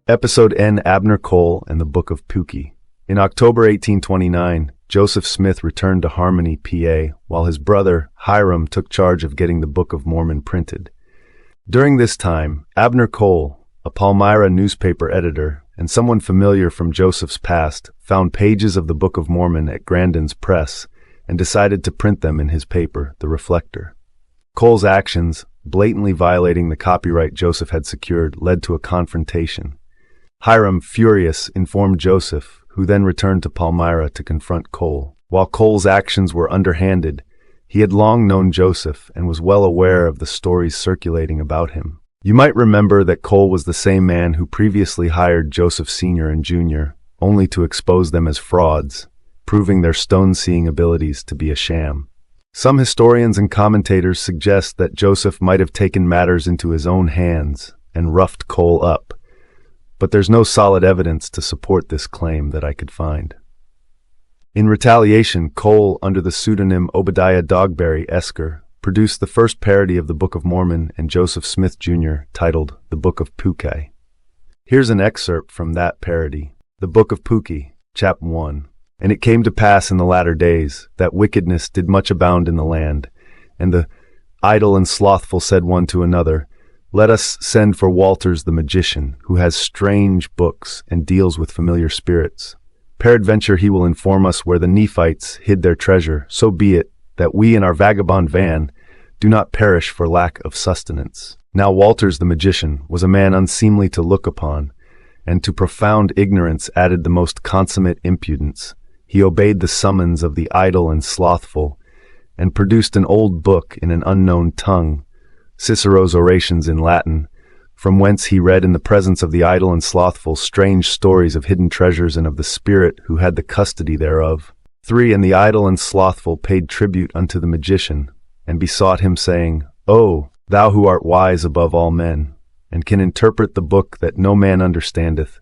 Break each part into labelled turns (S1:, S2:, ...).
S1: Episode N. Abner Cole and the Book of Pukei. In October 1829, Joseph Smith returned to Harmony, PA, while his brother, Hiram, took charge of getting the Book of Mormon printed. During this time, Abner Cole, a Palmyra newspaper editor and someone familiar from Joseph's past, found pages of the Book of Mormon at Grandin's press and decided to print them in his paper, the Reflector. Cole's actions, blatantly violating the copyright Joseph had secured, led to a confrontation. Hiram, furious, informed Joseph, who then returned to Palmyra to confront Cole. While Cole's actions were underhanded, he had long known Joseph and was well aware of the stories circulating about him. You might remember that Cole was the same man who previously hired Joseph Sr. and Jr., only to expose them as frauds, proving their stone-seeing abilities to be a sham. Some historians and commentators suggest that Joseph might have taken matters into his own hands and roughed Cole up, but there's no solid evidence to support this claim that I could find. In retaliation, Cole, under the pseudonym Obadiah Dogberry, Esker, produced the first parody of the Book of Mormon and Joseph Smith Jr., titled The Book of Pukei. Here's an excerpt from that parody. The Book of Pukei, Chap 1. And it came to pass in the latter days that wickedness did much abound in the land, and the idle and slothful said one to another, Let us send for Walters the magician, who has strange books and deals with familiar spirits. Peradventure he will inform us where the Nephites hid their treasure, so be it that we in our vagabond van do not perish for lack of sustenance. Now Walters the magician was a man unseemly to look upon, and to profound ignorance added the most consummate impudence. He obeyed the summons of the idle and slothful, and produced an old book in an unknown tongue, Cicero's Orations in Latin, from whence he read in the presence of the idle and slothful strange stories of hidden treasures and of the spirit who had the custody thereof. 3. And the idle and slothful paid tribute unto the magician, and besought him, saying, O, thou who art wise above all men, and can interpret the book that no man understandeth,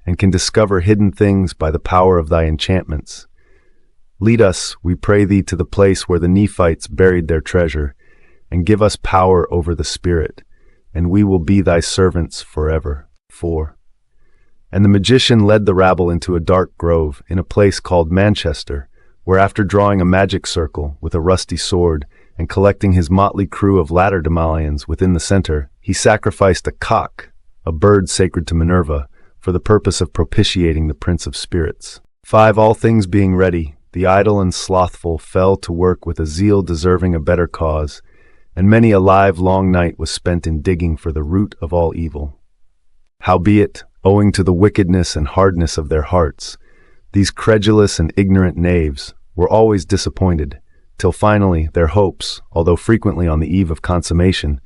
S1: and can discover hidden things by the power of thy enchantments, lead us, we pray thee, to the place where the Nephites buried their treasure, and give us power over the spirit, and we will be thy servants forever. 4. And the magician led the rabble into a dark grove in a place called Manchester, where after drawing a magic circle with a rusty sword and collecting his motley crew of latterdemalions within the center, he sacrificed a cock, a bird sacred to Minerva, for the purpose of propitiating the Prince of Spirits. 5. All things being ready, the idle and slothful fell to work with a zeal deserving a better cause, and many a live-long night was spent in digging for the root of all evil. Howbeit, owing to the wickedness and hardness of their hearts, these credulous and ignorant knaves were always disappointed, till finally their hopes, although frequently on the eve of consummation,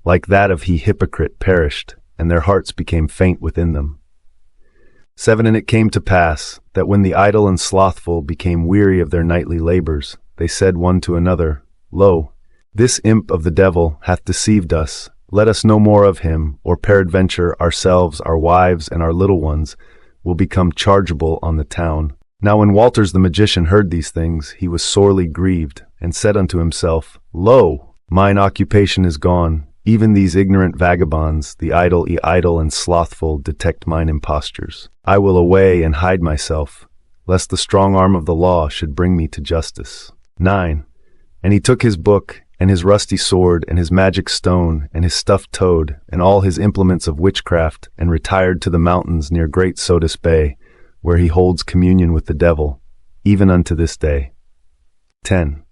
S1: like that of he hypocrite, perished, and their hearts became faint within them. 7. And it came to pass, that when the idle and slothful became weary of their nightly labors, they said one to another, Lo, this imp of the devil hath deceived us. Let us no more of him, or peradventure ourselves, our wives, and our little ones will become chargeable on the town. Now when Walters the magician heard these things, he was sorely grieved, and said unto himself, Lo, mine occupation is gone. Even these ignorant vagabonds, the idle and slothful, detect mine impostures. I will away and hide myself, lest the strong arm of the law should bring me to justice. 9. And he took his book, and his rusty sword, and his magic stone, and his stuffed toad, and all his implements of witchcraft, and retired to the mountains near Great Sodus Bay, where he holds communion with the devil, even unto this day. 10.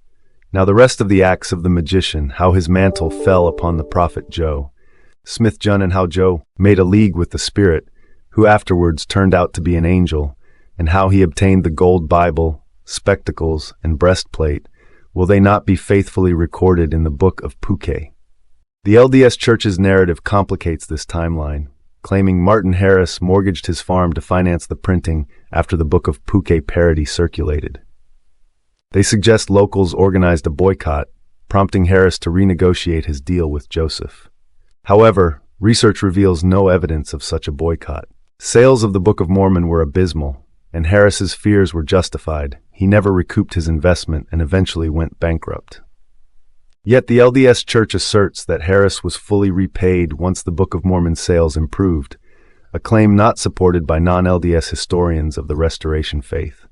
S1: Now the rest of the acts of the magician, how his mantle fell upon the prophet Joe, Smith Jun, and how Joe made a league with the spirit, who afterwards turned out to be an angel, and how he obtained the gold Bible, spectacles, and breastplate, will they not be faithfully recorded in the Book of Pukei? The LDS Church's narrative complicates this timeline, claiming Martin Harris mortgaged his farm to finance the printing after the Book of Pukei parody circulated. They suggest locals organized a boycott, prompting Harris to renegotiate his deal with Joseph. However, research reveals no evidence of such a boycott. Sales of the Book of Mormon were abysmal, and Harris's fears were justified. He never recouped his investment and eventually went bankrupt. Yet the LDS Church asserts that Harris was fully repaid once the Book of Mormon sales improved, a claim not supported by non-LDS historians of the Restoration faith.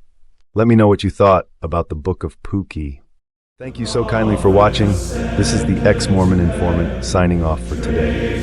S1: Let me know what you thought about the Book of Pukei. Thank you so kindly for watching. This is the Ex-Mormon Informant signing off for today.